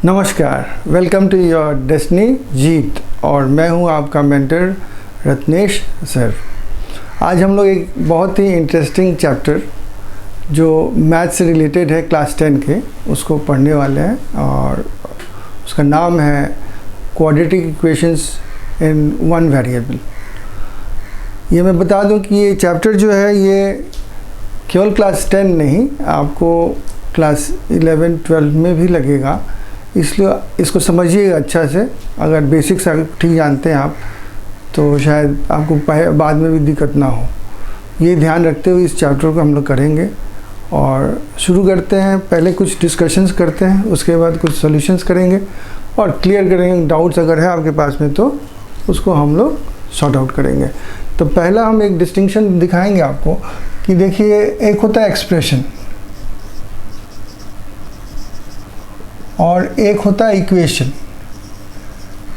नमस्कार, welcome to your destiny जीत। और मैं हूं आपका मेंटर रत्नेश सर। आज हम लोग एक बहुत ही इंटरेस्टिंग चैप्टर जो मैथ से रिलेटेड है क्लास 10 के, उसको पढ़ने वाले हैं और उसका नाम है quadratic equations in one variable. ये मैं बता दूं कि ये चैप्टर जो है ये केवल क्लास 10 नहीं, आपको क्लास 11, 12 में भी लगेगा, इसलिए इसको समझिएगा अच्छा से। अगर बेसिक्स ठीक जानते हैं आप तो शायद आपको बाद में भी दिक्कत ना हो। ये ध्यान रखते हुए इस चैप्टर को हम लोग करेंगे और शुरू करते हैं। पहले कुछ डिस्कशंस करते हैं, उसके बाद कुछ सॉल्यूशंस करेंगे और क्लियर करेंगे। डाउट्स अगर है आपके पास में तो उसको हम लोग सॉर्ट आउट करेंगे। तो पहला हम एक डिस्टिंक्शन दिखाएंगे आपको कि देखिए, एक होता है एक्सप्रेशन और एक होता है इक्वेशन।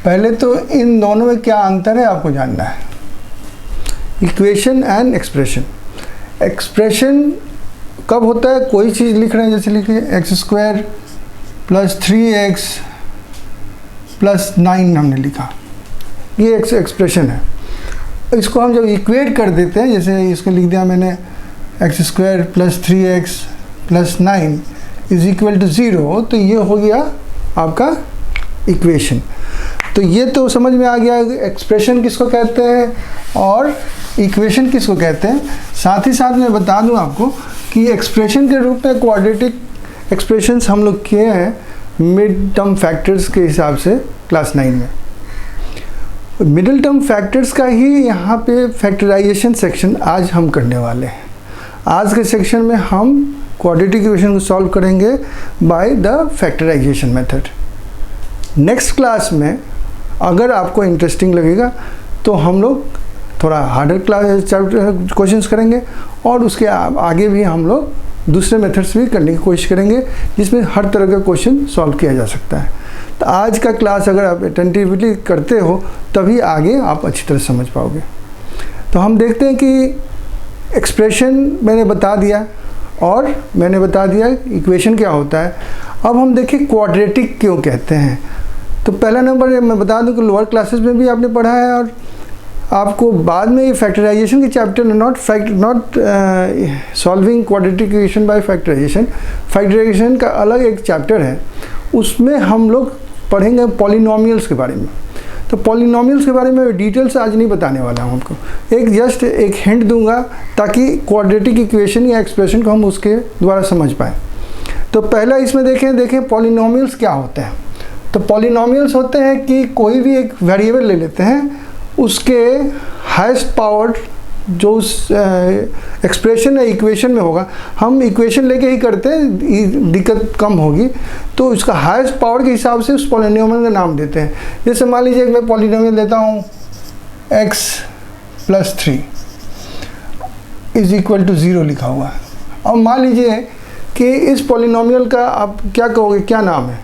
पहले तो इन दोनों में क्या अंतर है आपको जानना है, इक्वेशन एंड एक्सप्रेशन। एक्सप्रेशन कब होता है, कोई चीज़ लिख रहे हैं, जैसे लिखिए x² + 3x + 9 हमने लिखा, ये एक्सप्रेशन है। इसको हम जब इक्वेट कर देते हैं, जैसे इसको लिख दिया मैंने x² + 3x + 9 = 0, तो ये हो गया आपका इक्वेशन। तो ये तो समझ में आ गया एक्सप्रेशन किसको कहते हैं और इक्वेशन किसको कहते हैं। साथ ही साथ मैं बता दूं आपको कि एक्सप्रेशन के रूप में क्वाड्रेटिक एक्सप्रेशंस हम लोग किए हैं मिड टर्म फैक्टर्स के हिसाब से क्लास 9 में। मिडिल टर्म फैक्टर्स का ही यहाँ पे फैक्टराइजेशन सेक्शन आज हम करने वाले हैं। आज के सेक्शन में हम क्वाड्रेटिक इक्वेशन को सॉल्व करेंगे by the factorization method. Next class में अगर आपको इंटरेस्टिंग लगेगा तो हम लोग थोड़ा हार्डर क्वेश्चंस करेंगे और उसके आगे भी हम लोग दूसरे मेथड्स भी करने की कोशिश करेंगे जिसमें हर तरह का क्वेश्चन सॉल्व किया जा सकता है। तो आज का क्लास अगर आप अटेंटिवली करते हो तभी आगे आप अच्छी तरह समझ पाओगे। तो हम देखते हैं कि एक्सप्रेशन मैंने बता दिया और मैंने बता दिया इक्वेशन क्या होता है। अब हम देखें क्वाड्रेटिक क्यों कहते हैं। तो पहला नंबर मैं बता दूं कि लोअर क्लासेस में भी आपने पढ़ा है और आपको बाद में ये फैक्टराइजेशन के chapter not solving quadratic equation by factorization, factorization का अलग एक चैप्टर है, उसमें हम लोग पढ़ेंगे पॉलिनोमियल्स के बारे में। तो पॉलिनोमियल्स के बारे में डिटेल्स आज नहीं बताने वाला हूँ आपको, एक जस्ट एक हिंट दूंगा ताकि क्वाड्रेटिक इक्वेशन या एक्सप्रेशन को हम उसके द्वारा समझ पाएँ। तो पहला इसमें देखें पॉलिनोमियल्स क्या होते हैं। तो पॉलिनोमियल्स होते हैं कि कोई भी एक वेरिएबल ले लेते हैं, उसके हाईएस्ट पावर जो उस एक्सप्रेशन या इक्वेशन में होगा, हम इक्वेशन लेके ही करते हैं, दिक्कत कम होगी, तो उसका हाईएस्ट पावर के हिसाब से उस पॉलिनोमियल का नाम देते हैं। जैसे मान लीजिए मैं पॉलिनोमियल देता हूँ x + 3 = 0 लिखा हुआ है। अब मान लीजिए कि इस पॉलिनोमियल का आप क्या कहोगे, क्या नाम है।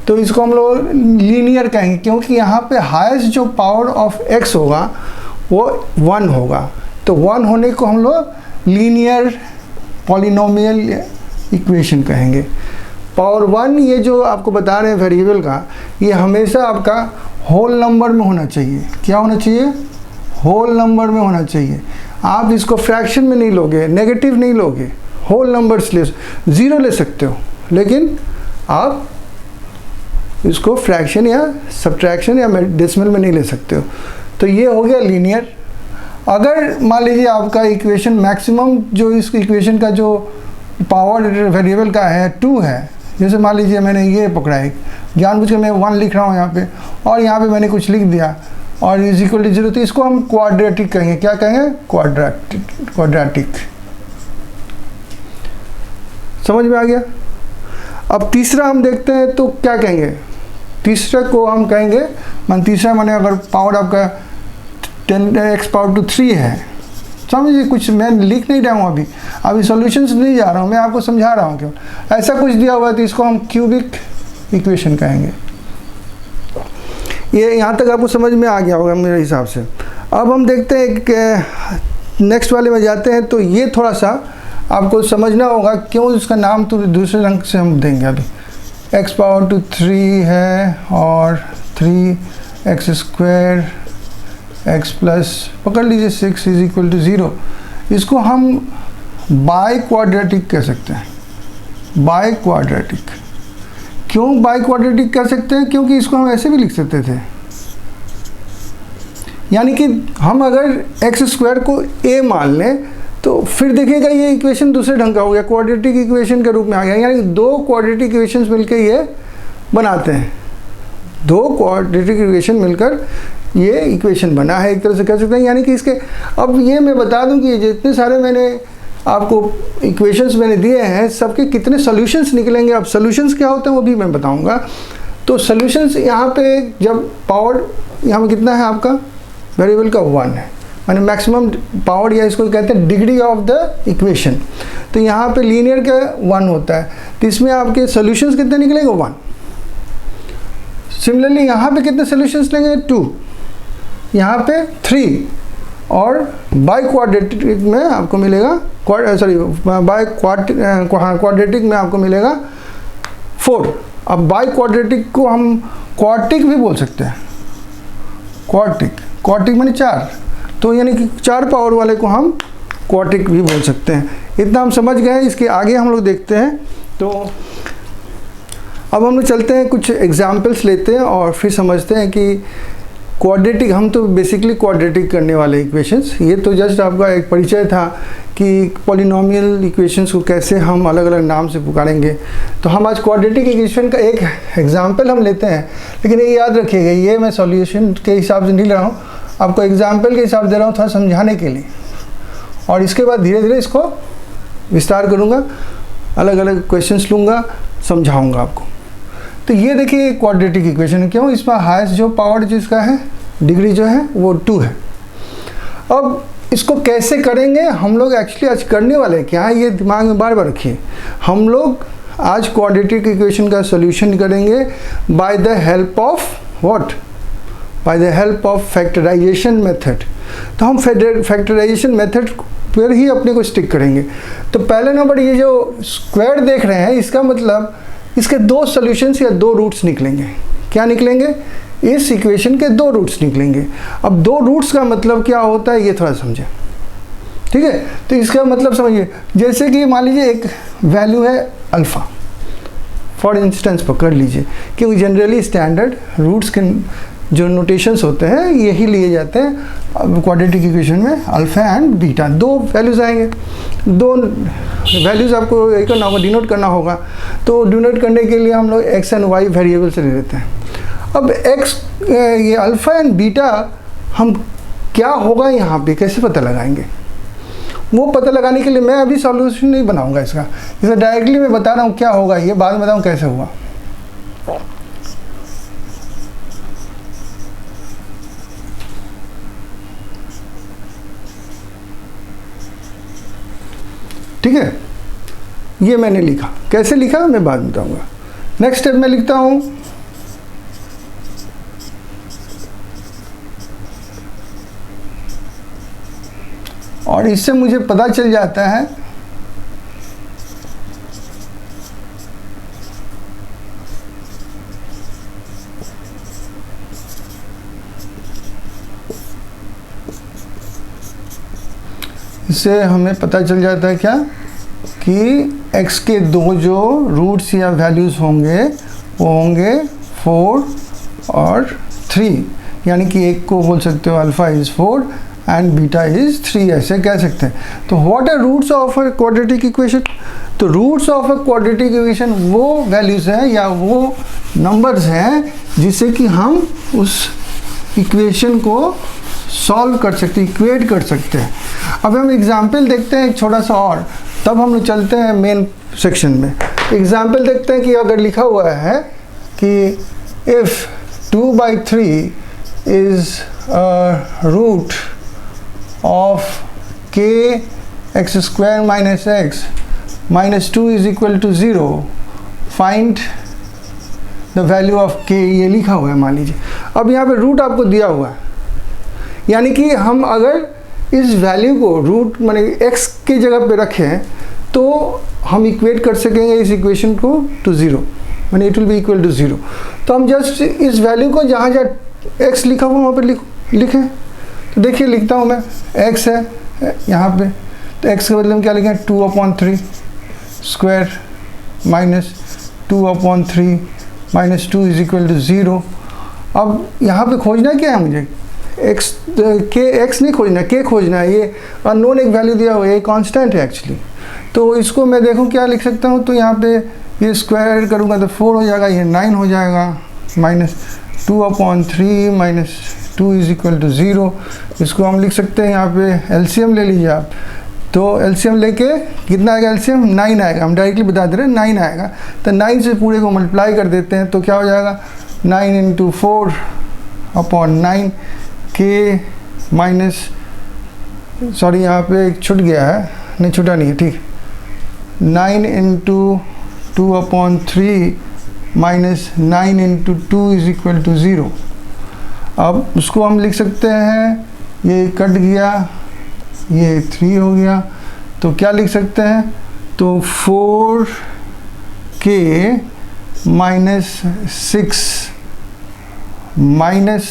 तो इसको हम लोग लीनियर कहेंगे क्योंकि यहाँ पे हाईएस्ट जो पावर ऑफ x होगा वो 1 होगा। तो 1 होने को हम लोग लीनियर पॉलिनोमियल इक्वेशन कहेंगे। पावर 1 ये जो आपको बता रहे हैं वेरिएबल का, ये हमेशा आपका होल नंबर में होना चाहिए। क्या होना चाहिए, होल नंबर में होना चाहिए। आप इसको फ्रैक्शन में नहीं लोगे, नेगेटिव नहीं लोगे, होल नंबर्स ले, 0 ले सकते हो, लेकिन आप इसको फ्रैक्शन या सब्ट्रैक्शन या डेसिमल में नहीं ले सकते हो। तो ये हो गया लीनियर। अगर मान लीजिए आपका इक्वेशन मैक्सिमम जो इस इक्वेशन का जो पावर वेरिएबल का है 2 है, जैसे मान लीजिए मैंने ये पकड़ा है, जानबूझ के मैं 1 लिख रहा हूँ यहाँ पे और यहाँ पे मैंने कुछ लिख दिया और = 0, तो इसको हम क्वाड्रेटिक कहेंगे। क्या कहेंगे, क्वाड्रेटिक। समझ में आ गया। अब तीसरा हम देखते हैं तो क्या कहेंगे। तीसरा को हम कहेंगे, तीसरा माने अगर पावर आपका 10x⁻³ है, समझिए, कुछ मैं लिख नहीं रहा हूँ, अभी सॉल्यूशंस नहीं जा रहा हूँ, मैं आपको समझा रहा हूँ। क्यों ऐसा कुछ दिया हुआ है तो इसको हम क्यूबिक इक्वेशन कहेंगे। ये यहाँ तक आपको समझ में आ गया होगा मेरे हिसाब से। अब हम देखते हैं नेक्स्ट वाले में जाते हैं। तो ये थोड़ा सा आपको समझना होगा क्यों इसका नाम तो दूसरे रंग से हम देंगे। अभी x पावर टू 3 है और 3x² x प्लस पकड़ लीजिए 6 इज इक्वल टू 0। इसको हम बाय क्वाड्रेटिक कह सकते हैं। बाय क्वाड्रेटिक क्यों बाय क्वाड्रेटिक कह सकते हैं? क्योंकि इसको हम ऐसे भी लिख सकते थे, यानी कि हम अगर x² को a मान लें तो फिर देखिएगा ये इक्वेशन दूसरे ढंग का हो गया, क्वाड्रेटिक इक्वेशन के रूप में आ गया। यानी दो क्वाड्रेटिक इक्वेशंस मिलकर ये बनाते हैं, दो क्वाड्रेटिक इक्वेशन मिलकर ये इक्वेशन बना है, एक तरह से कह सकते हैं। यानी कि इसके अब ये मैं बता दूं कि ये जितने सारे मैंने आपको इक्वेशंस मैंने दिए हैं सबके कितने सॉल्यूशंस निकलेंगे। अब सॉल्यूशंस क्या होते हैं वो भी मैं बताऊंगा। तो सॉल्यूशंस यहाँ पे जब पावर यहाँ में कितना है आपका वेरिएबल का 1 है, माने मैक्सिमम पावर या इसको कहते हैं डिग्री ऑफ द इक्वेशन। तो यहाँ पे लीनियर का 1 होता है, तो इसमें आपके सॉल्यूशंस कितने निकलेंगे 1। सिमिलरली यहाँ पे कितने सॉल्यूशंस लेंगे 2, यहाँ पे 3 और बाय क्वाड्रेटिक में आपको मिलेगा बाय क्वाड्रेटिक में आपको मिलेगा 4। अब बाय क्वाड्रेटिक को हम क्वार्टिक भी बोल सकते हैं। क्वार्टिक माने 4, तो यानी कि 4 पावर वाले को हम क्वार्टिक भी बोल सकते हैं। इतना हम समझ गए। इसके आगे हम लोग देखते हैं। तो अब हम लोग चलते हैं, कुछ एग्जाम्पल्स लेते हैं और फिर समझते हैं कि क्वाड्रेटिक, हम तो बेसिकली क्वाड्रेटिक करने वाले इक्वेशंस, ये तो जस्ट आपका एक परिचय था कि पॉलिनोमियल इक्वेशंस को कैसे हम अलग अलग नाम से पुकारेंगे। तो हम आज क्वाड्रेटिक इक्वेशन का एक एग्जाम्पल हम लेते हैं, लेकिन ये याद रखिएगा ये मैं सॉल्यूशन के हिसाब से नहीं ले रहा हूँ, आपको एग्जाम्पल के हिसाब दे रहा हूँ थोड़ा समझाने के लिए, और इसके बाद धीरे धीरे इसको विस्तार करूँगा, अलग अलग क्वेश्चंस लूँगा, समझाऊँगा आपको। तो ये देखिए क्वाड्रेटिक इक्वेशन है, क्यों इसमें हाईएस्ट जो पावर जिसका है डिग्री जो है वो 2 है। अब इसको कैसे करेंगे हम लोग एक्चुअली आज करने वाले हैं क्या है, ये दिमाग में बार बार रखिए। हम लोग आज क्वाड्रेटिक इक्वेशन का सॉल्यूशन करेंगे by the help of what, by the help of factorization method. तो हम फैक्टराइजेशन मेथड पर ही अपने को स्टिक करेंगे। तो पहले नंबर ये जो स्क्वायर देख रहे हैं इसका मतलब इसके 2 सॉल्यूशंस या 2 रूट्स निकलेंगे। क्या निकलेंगे? इस इक्वेशन के 2 रूट्स निकलेंगे। अब 2 रूट्स का मतलब क्या होता है ये थोड़ा समझें, ठीक है। तो इसका मतलब समझिए, जैसे कि मान लीजिए एक वैल्यू है अल्फ़ा, फॉर इंस्टेंस पकड़ लीजिए, क्योंकि जनरली स्टैंडर्ड रूट्स के जो नोटेशंस होते हैं यही लिए जाते हैं क्वाड्रेटिक इक्वेशन में। अल्फ़ा एंड बीटा 2 वैल्यूज़ आएंगे, 2 वैल्यूज़ आपको ये करना होगा, डिनोट करना होगा। तो डिनोट करने के लिए हम लोग एक्स एंड वाई वेरिएबल से ले लेते हैं। अब एक्स ये अल्फ़ा एंड बीटा हम क्या होगा यहाँ पे कैसे पता लगाएंगे, वो पता लगाने के लिए मैं अभी सॉल्यूशन नहीं बनाऊंगा इसका, इसे डायरेक्टली मैं बता रहा हूँ क्या होगा, ये बाद में बताऊँ कैसे हुआ। ठीक है, ये मैंने लिखा, कैसे लिखा मैं बाद में बताऊंगा। नेक्स्ट स्टेप में लिखता हूं और इससे मुझे पता चल जाता है इससे हमें पता चल जाता है क्या कि x के 2 जो रूट्स या वैल्यूज़ होंगे वो होंगे 4 और 3, यानी कि एक को बोल सकते हो alpha is 4 and beta is 3, ऐसे कह सकते हैं। तो what are roots of a quadratic equation? तो roots of a quadratic equation वो वैल्यूज़ हैं या वो नंबर्स हैं जिससे कि हम उस इक्वेशन को सॉल्व कर सकते, इक्वेट कर सकते हैं। अब हम एग्जाम्पल देखते हैं एक छोटा सा और, तब हम लोग चलते हैं मेन सेक्शन में। एग्जाम्पल देखते हैं कि अगर लिखा हुआ है कि if 2/3 is root of k x² - x -2 is equal to 0, find the value of k, ये लिखा हुआ है मान लीजिए। अब यहाँ पे रूट आपको दिया हुआ है, यानी कि हम अगर इस वैल्यू को रूट माने x की जगह पे रखें तो हम इक्वेट कर सकेंगे इस इक्वेशन को टू 0, मैंने it will be equal to 0। तो हम जस्ट इस वैल्यू को जहाँ जहाँ x लिखा हुआ वहाँ पर लिखें। तो देखिए लिखता हूँ मैं, x है यहाँ पे, तो x के बदले में क्या लिखें, 2/3 square minus 2/3 minus 2 is equal to 0। अब यहाँ पे खोजना क्या है मुझे, x नहीं खोजना, k खोजना है। ये अननोन एक वैल्यू दिया हुआ है, ये कांस्टेंट है एक्चुअली। तो इसको मैं देखूँ क्या लिख सकता हूँ, तो यहाँ पे ये स्क्वायर करूँगा तो 4 हो जाएगा, ये 9 हो जाएगा, minus 2/3 minus 2 is equal to 0। इसको हम लिख सकते हैं, यहाँ पे एलसीएम ले लीजिए आप। तो एलसीएम लेके कितना आएगा, एलसीएम 9 आएगा, हम डायरेक्टली बता दे रहे हैं 9 आएगा। तो 9 से पूरे को मल्टीप्लाई कर देते हैं, तो क्या हो जाएगा, 9 × 4/9 k माइनस, सॉरी यहाँ पे छूट गया है, नहीं छूटा नहीं है, ठीक, 9 × 2/3 माइनस 9 × 2 इज इक्वल टू 0। अब उसको हम लिख सकते हैं, ये कट गया, ये 3 हो गया, तो क्या लिख सकते हैं, तो 4k minus 6 minus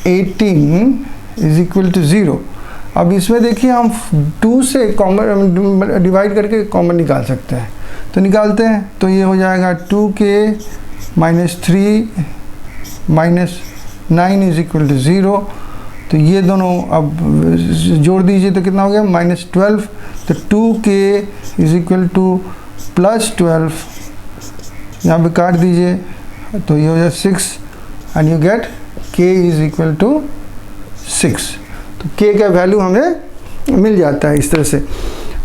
18 is equal to 0। अब इसमें देखिए हम 2 से कॉमन डिवाइड करके कॉमन निकाल सकते हैं, तो निकालते हैं। तो ये हो जाएगा 2k minus 3 minus 9 is equal to 0। तो ये दोनों अब जोड़ दीजिए तो कितना हो गया, -12। तो 2k इज इक्वल टू +12, यहाँ पे काट दीजिए तो ये हो जाए 6 and you get k is equal to 6। तो k का वैल्यू हमें मिल जाता है इस तरह से।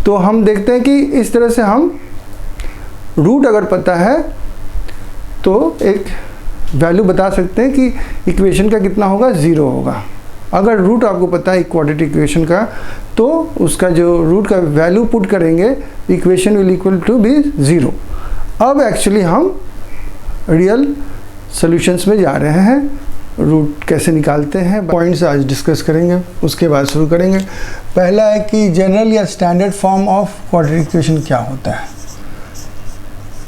तो हम देखते हैं कि इस तरह से हम रूट अगर पता है तो एक वैल्यू बता सकते हैं कि इक्वेशन का कितना होगा, 0 होगा। अगर रूट आपको पता है क्वाड्रेटिक इक्वेशन का, तो उसका जो रूट का वैल्यू पुट करेंगे, equation will equal to be 0। अब एक्चुअली हम रियल सॉल्यूशंस में जा रहे हैं, रूट कैसे निकालते हैं, पॉइंट्स आज डिस्कस करेंगे, उसके बाद शुरू करेंगे। पहला है कि जनरल या standard form of quadratic equation क्या होता है।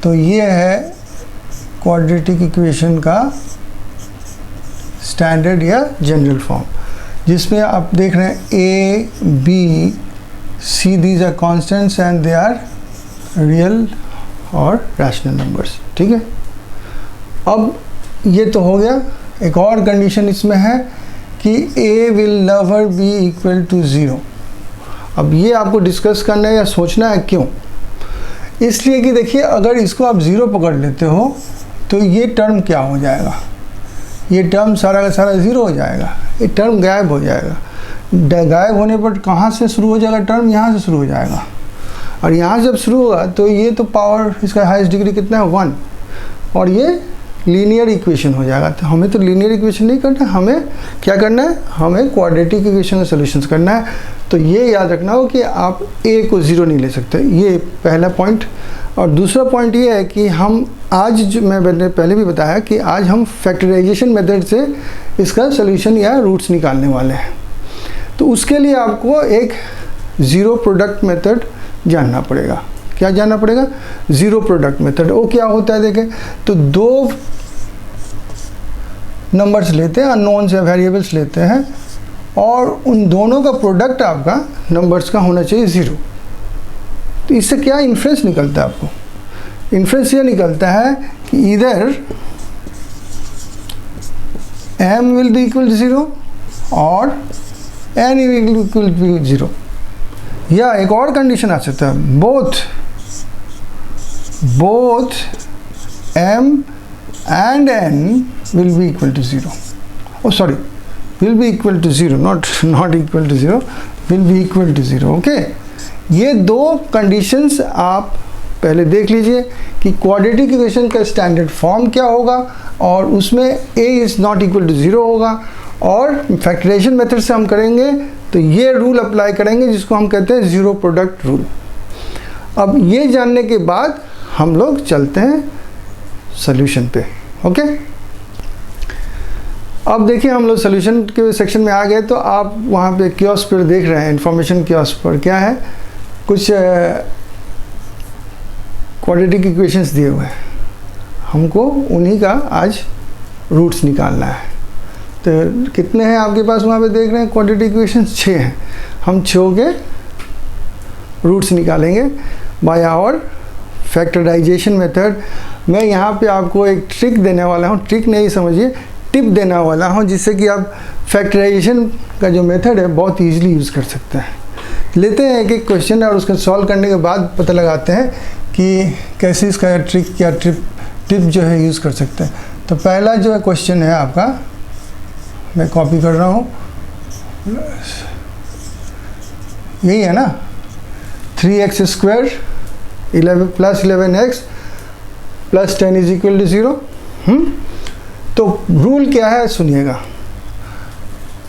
तो ये है क्वाड्रेटिक इक्वेशन का स्टैंडर्ड या जनरल फॉर्म, जिसमें आप देख रहे हैं a b c these are constants and they are real और रैशनल नंबर्स, ठीक है। अब ये तो हो गया। एक और कंडीशन इसमें है कि a will never be equal to 0। अब ये आपको डिस्कस करना है या सोचना है, क्यों, इसलिए कि देखिए अगर इसको आप 0 पकड़ लेते हो तो ये टर्म क्या हो जाएगा, ये टर्म सारा का सारा 0 हो जाएगा, ये टर्म गायब हो जाएगा। गायब होने पर कहाँ से शुरू हो जाएगा, टर्म यहाँ से शुरू हो जाएगा, और यहाँ जब शुरू होगा तो ये तो पावर, इसका हाईएस्ट डिग्री कितना है, 1, और ये लीनियर इक्वेशन हो जाएगा। तो हमें तो लीनियर इक्वेशन नहीं करना, हमें क्या करना है, हमें क्वाड्रेटिक इक्वेशन का सॉल्यूशंस करना है। तो ये याद रखना हो कि आप a को 0 नहीं ले सकते, ये पहला पॉइंट। और दूसरा पॉइंट ये है कि हम आज, जो मैंने पहले भी बताया कि आज हम फैक्टराइजेशन मेथड से इसका सॉल्यूशन या रूट्स निकालने वाले हैं। तो उसके लिए आपको एक ज़ीरो प्रोडक्ट मेथड जानना पड़ेगा। क्या जानना पड़ेगा, ज़ीरो प्रोडक्ट मेथड। वो क्या होता है देखें, तो दो नंबर्स लेते हैं, अननोन्स या वेरिएबल्स लेते हैं, और उन दोनों का प्रोडक्ट आपका नंबर्स का होना चाहिए 0। तो इससे क्या इन्फ्रेंस निकलता है, आपको इन्फ्रेंस ये निकलता है कि इधर m will be equal to 0 और n विल इक्वल टू 0, या एक और कंडीशन आ सकता है, both m and n will be equal to 0. Oh sorry, will be equal to 0, not equal to 0, will be equal to 0. Okay, ये दो conditions आप पहले देख लीजिए कि क्वाड्रेटिक इक्वेशन का स्टैंडर्ड फॉर्म क्या होगा, और उसमें a is not equal to 0 होगा, और फैक्टराइजेशन मेथड से हम करेंगे तो ये रूल अप्लाई करेंगे जिसको हम कहते हैं ज़ीरो प्रोडक्ट रूल। अब ये जानने के बाद हम लोग चलते हैं सॉल्यूशन पे। ओके, अब देखिए हम लोग सॉल्यूशन के सेक्शन में आ गए, तो आप वहाँ पे कियोस्क पर देख रहे हैं, इंफॉर्मेशन कियोस्क पर क्या है, कुछ क्वाड्रेटिक इक्वेशंस दिए हुए हैं, हमको उन्हीं का आज रूट्स निकालना है। तो कितने हैं आपके पास वहाँ पे देख रहे हैं क्वाड्रेटिक इक्वेशंस? 6 हैं। हम 6 के रूट्स निकालेंगे बाय आवर फैक्टराइजेशन मेथड। मैं यहाँ पे आपको एक ट्रिक देने वाला हूँ, ट्रिक नहीं समझिए, टिप देने वाला हूँ, जिससे कि आप फैक्टराइजेशन का जो मेथड है बहुत ईजिली यूज़ कर सकते हैं। लेते हैं एक एक क्वेश्चन और उसको सॉल्व करने के बाद पता लगाते हैं कि कैसे इसका ट्रिक या टिप जो है यूज़ कर सकते हैं। तो पहला जो है क्वेश्चन है आपका, मैं कॉपी कर रहा हूँ, यही है ना, 3x स्क्वायर 11 + 11x + 10 = 0। तो रूल क्या है सुनिएगा।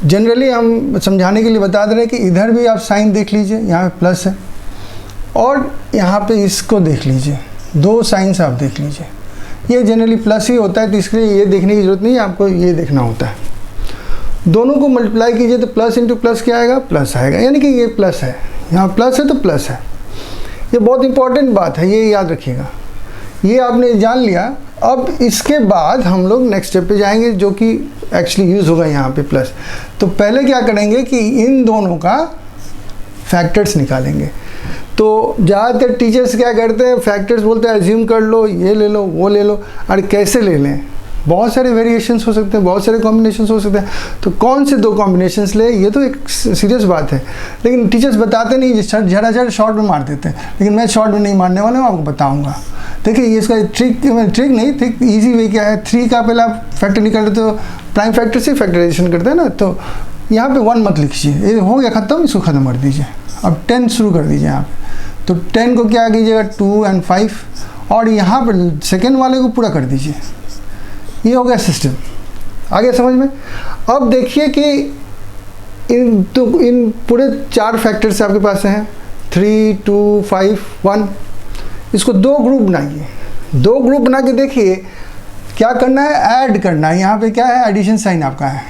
जनरली हम समझाने के लिए बता दे रहे हैं कि इधर भी आप साइन देख लीजिए, यहाँ पे प्लस है, और यहाँ पे इसको देख लीजिए, 2 साइंस आप देख लीजिए। ये जनरली प्लस ही होता है, तो इसके लिए ये देखने की ज़रूरत नहीं है, आपको ये देखना होता है। दोनों को मल्टीप्लाई कीजिए तो प्लस इंटू प्लस क्या आएगा? प्लस आएगा, यानी कि ये प्लस है, यहाँ प्लस है तो प्लस है। ये बहुत इंपॉर्टेंट बात है, ये याद रखिएगा। ये आपने जान लिया। अब इसके बाद हम लोग नेक्स्ट स्टेप पे जाएंगे, जो कि एक्चुअली यूज़ होगा यहाँ पे प्लस। तो पहले क्या करेंगे कि इन दोनों का फैक्टर्स निकालेंगे। तो ज़्यादातर टीचर्स क्या करते हैं, फैक्टर्स बोलते हैं एज्यूम कर लो, ये ले लो, वो ले लो। अरे कैसे ले लें? बहुत सारे वेरिएशंस हो सकते हैं, बहुत सारे कॉम्बिनेशंस हो सकते हैं। तो कौन से 2 कॉम्बिनेशंस ले, ये तो एक सीरियस बात है। लेकिन टीचर्स बताते नहीं, झड़ा शॉर्ट में मार देते हैं। लेकिन मैं शॉर्ट में नहीं मारने वाला हूँ, आपको बताऊँगा। देखिए ये इसका ट्रिक नहीं, ठीक ईजी वे क्या है। 3 का पहले आप फैक्टर निकालते तो प्राइम फैक्टर से फैक्टराइजेशन करते हैं ना, तो यहाँ पे 1 मत लिखिए, ये हो गया ख़त्म, इसको ख़त्म कर दीजिए। अब 10 शुरू कर दीजिए यहाँ पे। तो 10 को क्या कीजिएगा, 2 और 5, और यहाँ पर सेकेंड वाले को पूरा कर दीजिए। ये हो गया सिस्टम, आ गया समझ में। अब देखिए कि इन पूरे 4 फैक्टर्स आपके पास हैं, 3, 2, 5, 1। इसको 2 ग्रुप बनाइए। 2 ग्रुप बना के देखिए क्या करना है, ऐड करना है। यहाँ पे क्या है, एडिशन साइन आपका है,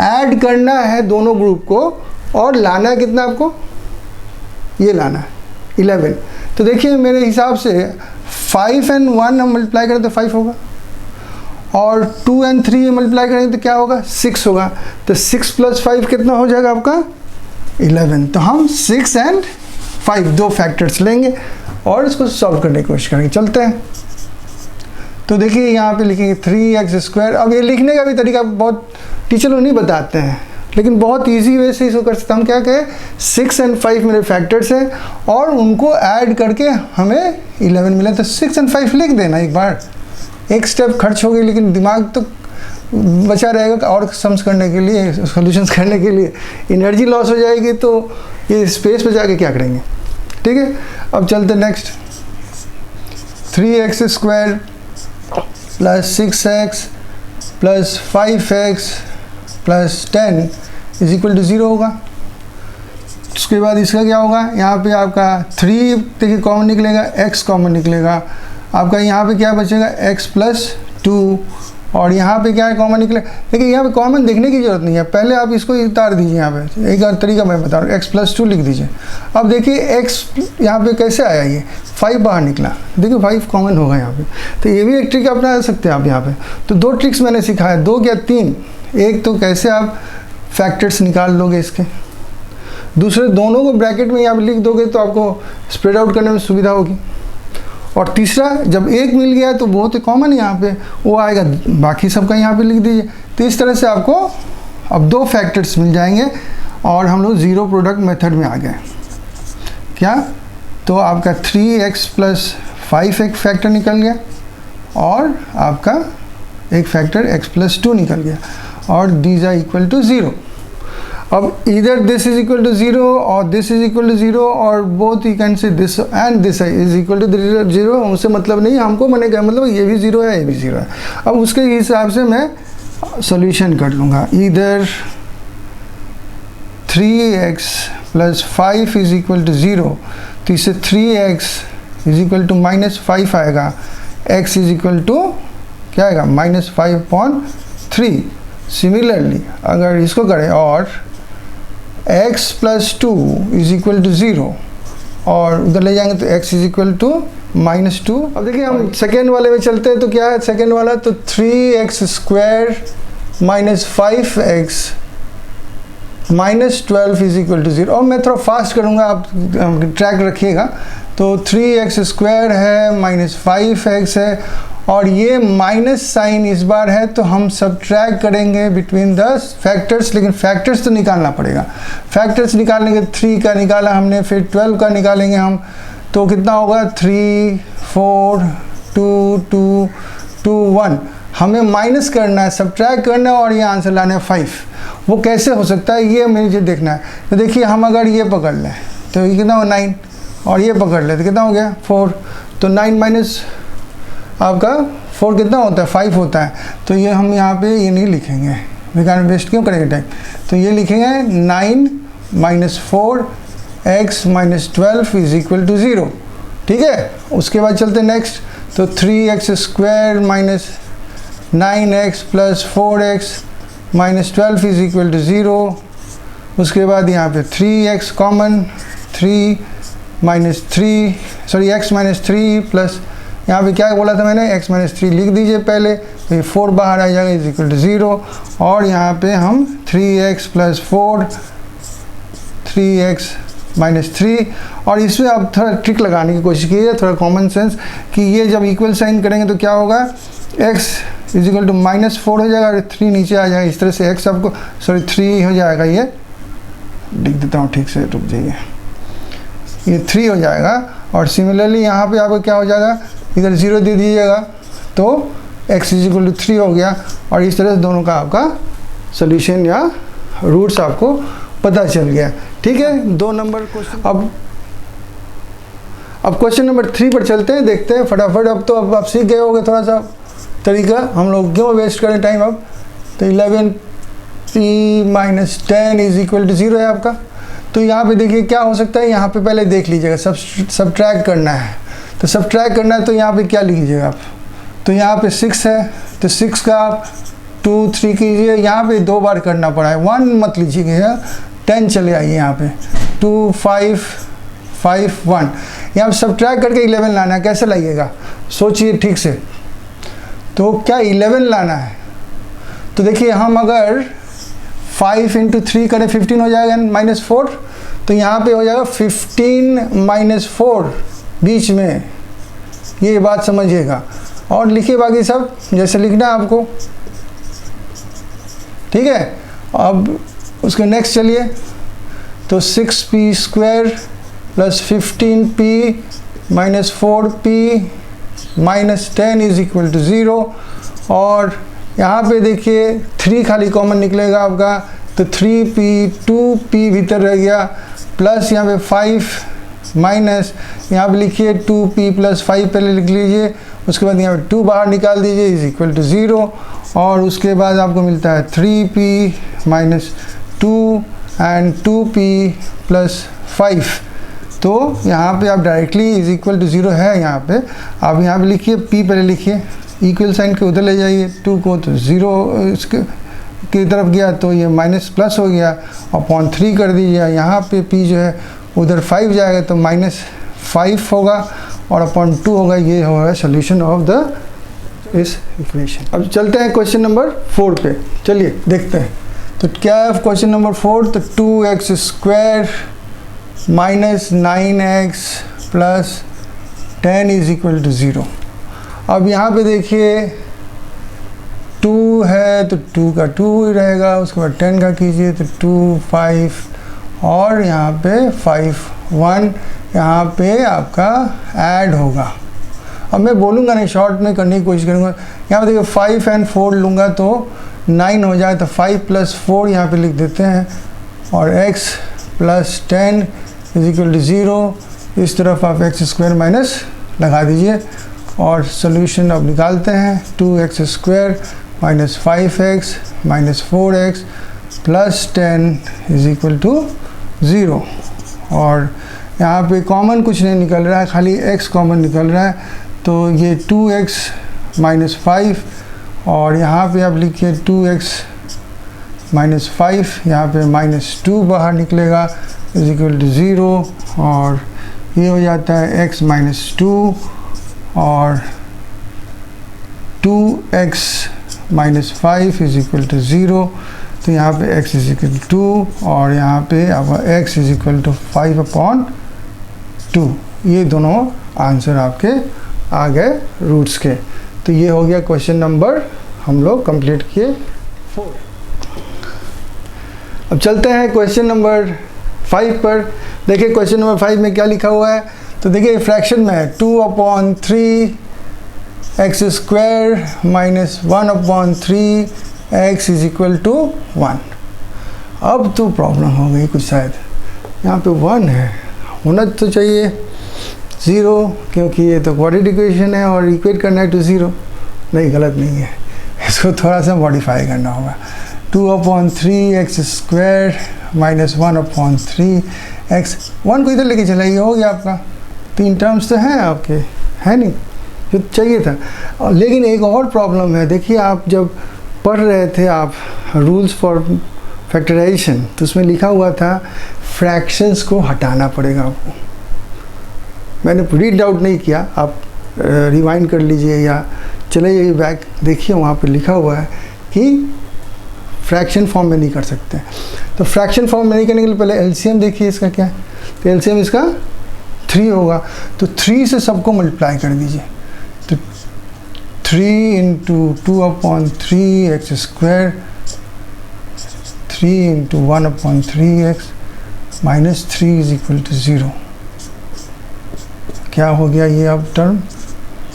ऐड करना है दोनों ग्रुप को, और लाना है कितना आपको, ये लाना है 11। तो देखिए मेरे हिसाब से 5 और 1 हम मल्टीप्लाई करें तो 5 होगा, और 2 और 3 मल्टीप्लाई करेंगे तो क्या होगा, 6 होगा। तो 6 + 5 कितना हो जाएगा आपका, 11। तो हम 6 और 5 2 फैक्टर्स लेंगे और इसको सॉल्व करने की कोशिश करेंगे। चलते हैं। तो देखिए यहाँ पे लिखेंगे 3x²। अब ये लिखने का भी तरीका बहुत टीचर लोग नहीं बताते हैं, लेकिन बहुत इजी वे से इसको कर सकते हैं। हम क्या कहें, 6 और 5 मेरे फैक्टर्स हैं, और उनको ऐड करके हमें 11 मिला। तो 6 और 5 लिख देना एक बार, एक स्टेप खर्च हो गई, लेकिन दिमाग तो बचा रहेगा और सम्स करने के लिए, सॉल्यूशंस करने के लिए। एनर्जी लॉस हो जाएगी तो ये स्पेस पे जाके क्या करेंगे, ठीक है। अब चलते नेक्स्ट। 3x² + 6x + 5x + 10 = 0 होगा। उसके बाद इसका क्या होगा, यहाँ पे आपका 3 देखिए कॉमन निकलेगा, x कॉमन निकलेगा, आपका यहाँ पे क्या बचेगा, x + 2, और यहाँ पे क्या है, कॉमन निकले। देखिए यहाँ पे कॉमन देखने की जरूरत नहीं है, पहले आप इसको उतार दीजिए। यहाँ पे एक और तरीका मैं बता रहा हूँ, x + 2 लिख दीजिए। अब देखिए x यहाँ पे कैसे आया, ये 5 बाहर निकला, देखिए 5 कॉमन होगा यहाँ पे। तो ये भी एक ट्रिक अपना सकते हैं आप यहाँ पे। तो 2 ट्रिक्स मैंने सिखाया, 2 क्या 3। एक तो कैसे आप फैक्टर्स निकाल लोगे इसके, दूसरे दोनों को ब्रैकेट में यहाँ पे लिख दोगे तो आपको स्प्रेड आउट करने में सुविधा होगी। और तीसरा, जब एक मिल गया तो बहुत ही कॉमन है, यहाँ पे वो आएगा, बाकी सबका यहाँ पे लिख दीजिए। तो इस तरह से आपको अब 2 फैक्टर्स मिल जाएंगे, और हम लोग 0 प्रोडक्ट मेथड में आ गए। क्या, तो आपका 3x + 5 एक फैक्टर निकल गया, और आपका एक फैक्टर x + 2 निकल गया, और these are equal to 0। अब either this is equal to 0 or this is equal to 0, और both you can say this and this is equal to 0। उनसे मतलब नहीं हमको, मैंने कहा मतलब ये भी 0 है, ये भी 0 है। अब उसके हिसाब से मैं सॉल्यूशन कर लूँगा। either 3x + 5 = 0, तो इससे 3x = -5 आएगा, x क्या आएगा, -5/3। सिमिलरली अगर इसको करें, और x + 2 = 0, और उधर ले जाएंगे तो x इज इक्वल टू -2। अब देखिए हम सेकेंड वाले में चलते हैं, तो क्या है सेकेंड वाला, तो 3x square minus 5x minus 12 is equal to 0। और मैं थोड़ा फास्ट करूँगा, आप ट्रैक रखिएगा। तो 3x स्क्वायर है माइनस 5x है, और ये माइनस साइन इस बार है, तो हम सब्ट्रैक्ट करेंगे बिटवीन द फैक्टर्स, लेकिन फैक्टर्स तो निकालना पड़ेगा। फैक्टर्स निकालने के 3 का निकाला हमने, फिर 12 का निकालेंगे हम, तो कितना होगा 3 4 2 2 2 1। हमें माइनस करना है, सब्ट्रैक्ट करना है, और ये आंसर लाना है 5। वो कैसे हो सकता है ये मुझे देखना है। तो देखिए हम अगर ये पकड़ लें तो ये कितना हो 9, और ये पकड़ लें तो कितना हो गया 4। तो 9 माइनस आपका 4 कितना होता है 5 होता है। तो ये हम यहाँ पे ये नहीं लिखेंगे, बेकार वेस्ट क्यों करेंगे टाइम। तो ये लिखेंगे 9 minus 4 x minus 12 is equal to 0। ठीक है, उसके बाद चलते नेक्स्ट। तो 3x square minus 9x plus 4x minus 12 is equal to 0। उसके बाद यहाँ पे 3x common, 3 minus 3 sorry x minus 3 plus यहाँ पे क्या बोला था मैंने, x माइनस 3 लिख दीजिए पहले, तो ये 4 बाहर आ जाएगा इज इक्वल टू 0। और यहाँ पे हम 3x प्लस 4 3x माइनस 3। और इसमें आप थोड़ा ट्रिक लगाने की कोशिश कीजिए, थोड़ा कॉमन सेंस, कि ये जब इक्वल साइन करेंगे तो क्या होगा, x इज इक्वल टू -4 हो जाएगा और 3 नीचे आ जाएगा। इस तरह से x आपको सॉरी 3 हो जाएगा, ये लिख देता हूँ ठीक से, रुक जाइए, ये 3 हो जाएगा। और सिमिलरली यहाँ पे आपको क्या हो जाएगा, इधर 0 दे दीजिएगा तो x इज इक्वल टू 3 हो गया। और इस तरह से दोनों का आपका सोल्यूशन या रूट्स आपको पता चल गया। ठीक है, 2 नंबर क्वेश्चन। अब क्वेश्चन नंबर 3 पर चलते हैं, देखते हैं फटाफट। अब तो अब आप सीख गए होंगे थोड़ा सा तरीका, हम लोग क्यों वेस्ट करें टाइम। अब तो 11p minus 10 is equal to 0 है आपका। तो यहाँ पे देखिए क्या हो सकता है, यहाँ पे पहले देख लीजिएगा, सब्ट्रैक्ट करना है। तो सब्ट्रैक्ट करना है तो यहाँ पे क्या लिखिएगा आप, तो यहाँ पे 6 है, तो 6 का आप 2 3 कीजिए। यहाँ पे 2 बार करना पड़ा है, 1 मत लीजिएगा, 10 चले आइए यहाँ पे, 2 5 5 1। यहाँ पे सब्ट्रैक्ट करके 11 लाना है, कैसे लाइएगा सोचिए ठीक से। तो क्या 11 लाना है, तो देखिए हम अगर 5 इंटू 3 करें 15 हो जाएगा -4। तो यहाँ पे हो जाएगा 15 -4 बीच में, ये बात समझिएगा। और लिखिए बाकी सब जैसे लिखना है आपको, ठीक है। अब उसके नेक्स्ट चलिए, तो 6p square plus 15p minus 4p minus 10 is equal to 0। और यहाँ पे देखिए 3 खाली कॉमन निकलेगा आपका, तो 3p 2p भीतर रह गया, प्लस यहाँ पे 5 माइनस यहाँ पे लिखिए 2p प्लस 5 पहले लिख लीजिए, उसके बाद यहाँ पे 2 बाहर निकाल दीजिए इज इक्वल टू 0। और उसके बाद आपको मिलता है 3p minus 2 and 2p plus 5। तो यहाँ पे आप डायरेक्टली इज इक्वल टू 0 है, यहाँ पे आप यहाँ पे लिखिए p पहले लिखिए, इक्वल साइन के उधर ले जाइए 2 को, तो 0 इसके की तरफ गया तो ये माइनस प्लस हो गया, अपॉन 3 कर दीजिए। यहाँ पे p जो है उधर 5 जाएगा तो -5 होगा और अपॉन 2 होगा। ये होगा सोल्यूशन ऑफ द इस इक्वेशन। अब चलते हैं क्वेश्चन नंबर 4 पे, चलिए देखते हैं। तो क्या है क्वेश्चन नंबर 4, तो 2x square minus 9x plus 10 is equal to 0। अब यहाँ पे देखिए 2 है तो 2 का 2 ही रहेगा, उसके बाद 10 का कीजिए तो 2 5 और यहाँ पे 5 1 यहाँ पे आपका ऐड होगा। अब मैं बोलूँगा नहीं, शॉर्ट में करने की कोशिश करूँगा। यहाँ पे देखिए 5 एंड 4 लूँगा तो 9 हो जाए, तो 5 प्लस 4 यहाँ पे लिख देते हैं, और x plus 10 is equal to 0। इस तरफ आप x स्क्वायर माइनस लगा दीजिए और सोल्यूशन अब निकालते हैं। 2x square minus 5x minus 4x plus 10 is equal to 0। और यहाँ पे कॉमन कुछ नहीं निकल रहा है, खाली x कॉमन निकल रहा है, तो ये 2x माइनस 5 और यहाँ पे आप लिखिए 2x माइनस 5, यहाँ पे -2 बाहर निकलेगा इज इक्वल टू 0। और ये हो जाता है x माइनस 2 और 2x minus 5 is equal to 0। तो यहाँ पे x इज इक्वल टू 2 और यहाँ पे आपका x इज इक्वल टू 5/2। ये दोनों आंसर आपके आ गए रूट्स के। तो ये हो गया क्वेश्चन नंबर हम लोग कंप्लीट किए 4। अब चलते हैं क्वेश्चन नंबर 5 पर। देखिए क्वेश्चन नंबर 5 में क्या लिखा हुआ है। तो देखिए फ्रैक्शन में है 2/3 x square minus 1/3 x is equal to 1। अब तो प्रॉब्लम हो गई कुछ, शायद यहाँ पे 1 है, होना तो चाहिए 0, क्योंकि ये तो क्वाड्रेटिक इक्वेशन है और इक्वेट करना है टू 0। नहीं, गलत नहीं है, इसको थोड़ा सा मॉडिफाई करना होगा। 2/3 x स्क्वायर माइनस 1/3 x, 1 को इधर लेके चलाइए, हो गया आपका। 3 टर्म्स तो हैं आपके, है नहीं, जो चाहिए था। लेकिन एक और प्रॉब्लम है। देखिए आप जब पढ़ रहे थे आप रूल्स फॉर फैक्टराइजेशन, तो उसमें लिखा हुआ था फ्रैक्शंस को हटाना पड़ेगा आपको। मैंने रीड आउट नहीं किया, आप रिवाइंड कर लीजिए या चले जाइए बैक, देखिए वहाँ पे लिखा हुआ है कि फ्रैक्शन फॉर्म में नहीं कर सकते। तो फ्रैक्शन फॉर्म में नहीं करने के लिए पहले एलसीएम देखिए इसका क्या है। तो एलसीएम इसका 3 होगा, तो 3 से सबको मल्टीप्लाई कर दीजिए। तो 3 × 2/3 x square, 3 × 1/3 x minus 3 is equal to 0। क्या हो गया ये अब term,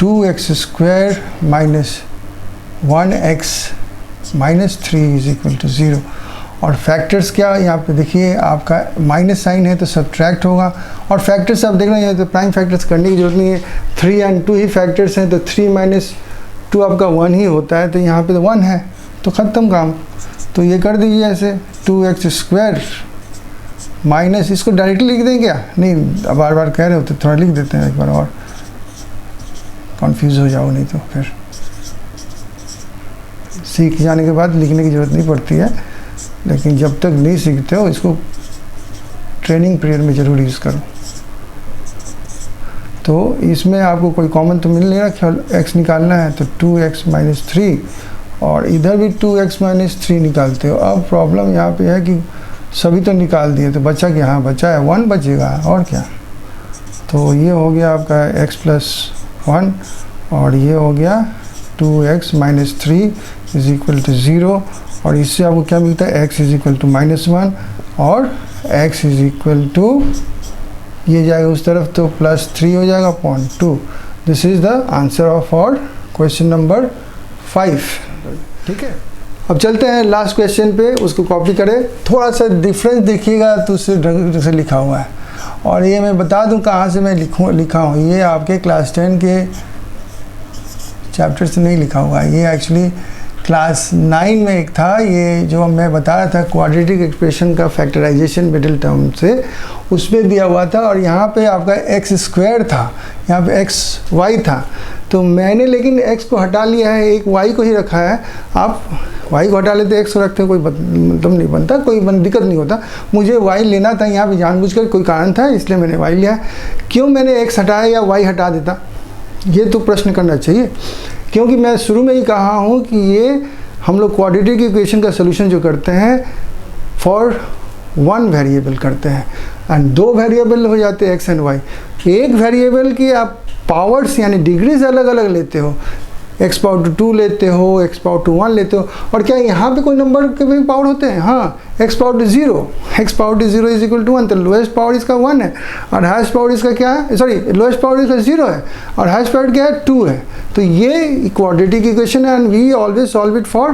2x square minus 1x minus 3 is equal to 0। और फैक्टर्स क्या, यहाँ पे देखिए आपका माइनस साइन है तो सब्ट्रैक्ट होगा। और फैक्टर्स आप देख रहे हैं तो प्राइम फैक्टर्स करने की जरूरत नहीं है, 3 और 2 ही फैक्टर्स हैं, तो 3 - 2 आपका 1 ही होता है। तो यहाँ पे तो 1 है, तो ख़त्म काम। तो ये कर दीजिए ऐसे, 2x स्क्वायर माइनस, इसको डायरेक्टली लिख दें क्या, नहीं बार बार कह रहे हो तो थोड़ा लिख देते हैं एक बार, और कंफ्यूज हो जाओ, नहीं तो फिर सीख जाने के बाद लिखने की ज़रूरत नहीं पड़ती है। लेकिन जब तक नहीं सीखते हो इसको ट्रेनिंग पीरियड में ज़रूर यूज़ करो। तो इसमें आपको कोई कॉमन तो मिल नहीं रहा, केवल x निकालना है, तो 2x माइनस 3 और इधर भी 2x माइनस 3 निकालते हो। अब प्रॉब्लम यहाँ पे है कि सभी तो निकाल दिए, तो बचा क्या, हाँ बचा है 1 बचेगा, और क्या। तो ये हो गया आपका x + 1 और ये हो गया 2x minus 3 is equal to 0। और इससे आपको क्या मिलता है, x इज इक्वल टू -1 और x इज इक्वल टू, ये जाएगा उस तरफ तो +3 हो जाएगा 0.2। This is the answer of our question number 5। ठीक है, अब चलते हैं लास्ट क्वेश्चन पे, उसको कॉपी करें। थोड़ा सा डिफरेंस देखिएगा तो उससे ढंग से लिखा हुआ है। और ये मैं बता दूं कहाँ से मैं लिखा हूँ, ये आपके क्लास 10 के चैप्टर से नहीं लिखा हुआ है, ये एक्चुअली क्लास 9 में एक था, ये जो मैं बता रहा था क्वाड्रेटिक एक्सप्रेशन का फैक्टराइजेशन मिडिल टर्म से, उसमें दिया हुआ था। और यहाँ पे आपका x स्क्वायर था, यहाँ पे xy था, तो मैंने लेकिन x को हटा लिया है, एक y को ही रखा है। आप y को हटा लेते x को रखते हैं, कोई मतलब नहीं बनता, कोई दिक्कत नहीं होता। मुझे y लेना था यहाँ पे जानबूझकर, कोई कारण था इसलिए मैंने y लिया। क्यों मैंने x हटाया या y हटा देता, ये तो प्रश्न करना चाहिए। क्योंकि मैं शुरू में ही कहा हूँ कि ये हम लोग क्वाड्रेटिक इक्वेशन का सोल्यूशन जो करते हैं फॉर 1 वेरिएबल करते हैं, एंड 2 वेरिएबल हो जाते हैं x एंड y। एक वेरिएबल की आप पावर्स यानी डिग्रीज अलग अलग लेते हो, x⁻²2 लेते हो, x⁻²1 लेते हो। और क्या यहाँ पे कोई नंबर के भी पावर होते हैं, हाँ, x⁻²0 इज इक्वल टू 1, तो लोएस्ट पावर इसका 1 है और हाईएस्ट पावर इसका क्या है, सॉरी लोएस्ट पावर इसका 0 है और हाईएस्ट पावर क्या है 2 है। तो ये क्वाड्रेटिक इक्वेशन है and we always solve it for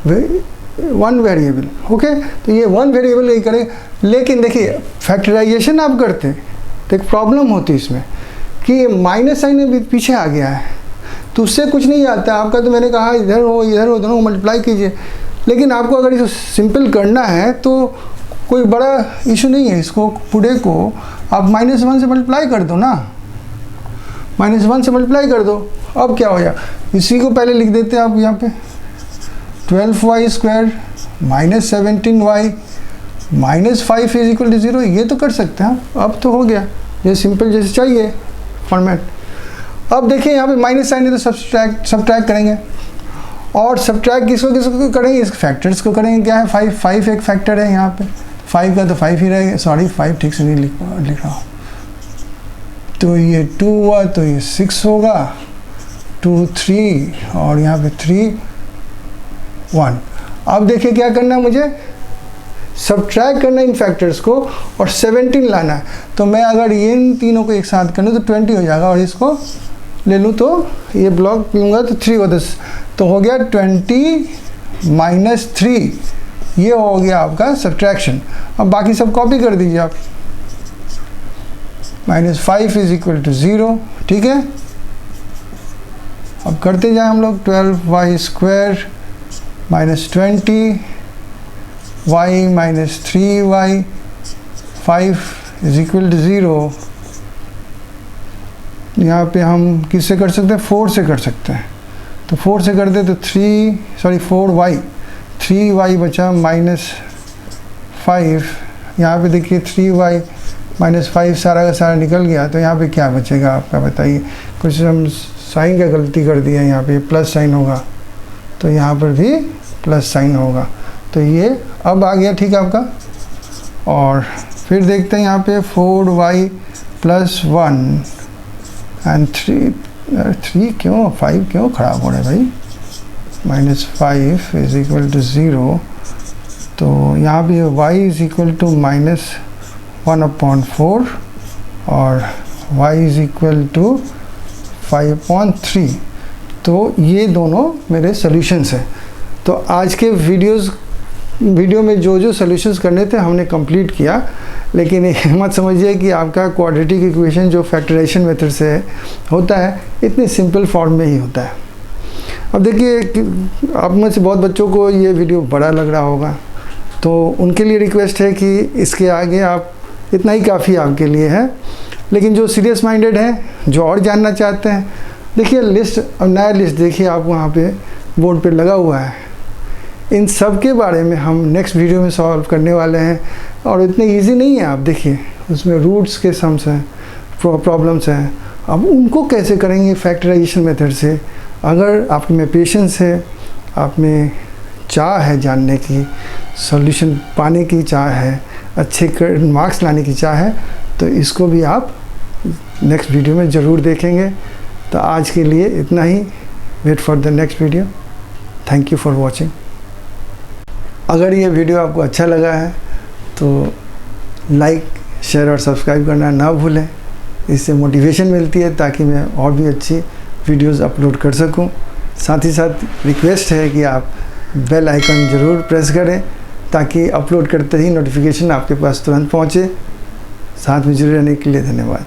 1 variable. Okay, तो ये 1 वेरिएबल नहीं करें। लेकिन देखिए फैक्टराइजेशन आप करते तो एक प्रॉब्लम होती है इसमें कि माइनस साइन पीछे आ गया है, तो उससे कुछ नहीं आता आपका। तो मैंने कहा इधर हो दोनों को मल्टीप्लाई कीजिए। लेकिन आपको अगर इसको सिंपल करना है तो कोई बड़ा इशू नहीं है, इसको पूरे को आप -1 से मल्टीप्लाई कर दो ना, -1 से मल्टीप्लाई कर दो। अब क्या हो जाए, इसी को पहले लिख देते हैं आप यहाँ पे 12y² -17y -5 is equal to 0, ये तो कर सकते हैं। अब तो हो गया, ये सिंपल जैसे चाहिए फॉर्मेट। अब देखिए यहाँ पे माइनस साइन है तो सब्ट्रैक्ट करेंगे, और सब्ट्रैक्ट किसको करेंगे, इस फैक्टर्स को करेंगे। क्या है 5 एक फैक्टर है यहाँ पे, 5 का तो 5 ही रहेगा, सॉरी 5 ठीक से नहीं लिख रहा हूँ। तो ये 2 हुआ तो ये 6 होगा, 2 3 और यहाँ पे 3 1। अब देखिए क्या करना है, मुझे सब्ट्रैक्ट करना है इन फैक्टर्स को और 17 लाना है। तो मैं अगर इन तीनों को एक साथ कर लूँ तो 20 हो जाएगा, और इसको ले लूँ तो ये ब्लॉक लूँगा तो 3 होता, तो हो गया 20 - 3। ये हो गया आपका सब्ट्रैक्शन। अब बाकी सब कॉपी कर दीजिए आप। -5 = 0, ठीक है। अब करते जाए हम लोग। 12y² - 20 y - 3y 5 = 0। यहाँ पे हम किससे कर सकते हैं, 4 से कर सकते हैं। तो 4 से करते तो 3y बचा -5। यहाँ पे देखिए 3y - 5 सारा का सारा निकल गया, तो यहाँ पे क्या बचेगा आपका बताइए। कुछ हम साइन का गलती कर दिया, यहाँ पे प्लस साइन होगा तो यहाँ पर भी प्लस साइन होगा। तो ये अब आ गया, ठीक है आपका। और फिर देखते हैं यहाँ पे 4y + 1 एंड 3 क्यों 5 क्यों ख़राब हो रहा है भाई, -5 = 0। तो यहाँ पे y = -1/4 और y = 5/3। तो ये दोनों मेरे सॉल्यूशंस हैं। तो आज के वीडियो में जो सॉल्यूशंस करने थे हमने कंप्लीट किया, लेकिन ये मत समझिए कि आपका क्वाड्रेटिक इक्वेशन जो फैक्टराइजेशन मेथड से होता है इतने सिंपल फॉर्म में ही होता है। अब देखिए आप में से बहुत बच्चों को ये वीडियो बड़ा लग रहा होगा, तो उनके लिए रिक्वेस्ट है कि इसके आगे आप इतना ही काफ़ी आपके लिए है। लेकिन जो सीरियस माइंडेड हैं, जो और जानना चाहते हैं, देखिए लिस्ट, अब नया लिस्ट देखिए आप वहाँ पे बोर्ड पे लगा हुआ है। इन सब के बारे में हम नेक्स्ट वीडियो में सॉल्व करने वाले हैं, और इतने इजी नहीं है। आप देखिए उसमें रूट्स के सम्स हैं, प्रॉब्लम्स हैं, अब उनको कैसे करेंगे फैक्टराइजेशन मेथड से। अगर आप में पेशेंस है, आप में चाह है जानने की, सॉल्यूशन पाने की चाह है, अच्छे मार्क्स लाने की चाह है, तो इसको भी आप नेक्स्ट वीडियो में ज़रूर देखेंगे। तो आज के लिए इतना ही। Wait for the next video. Thank you for watching. अगर ये वीडियो आपको अच्छा लगा है तो लाइक, शेयर और सब्सक्राइब करना ना भूलें। इससे मोटिवेशन मिलती है ताकि मैं और भी अच्छी वीडियोस अपलोड कर सकूं। साथ ही साथ रिक्वेस्ट है कि आप बेल आइकन ज़रूर प्रेस करें ताकि अपलोड करते ही नोटिफिकेशन आपके पास तुरंत पहुंचे। साथ में जुड़े रहने के लिए धन्यवाद।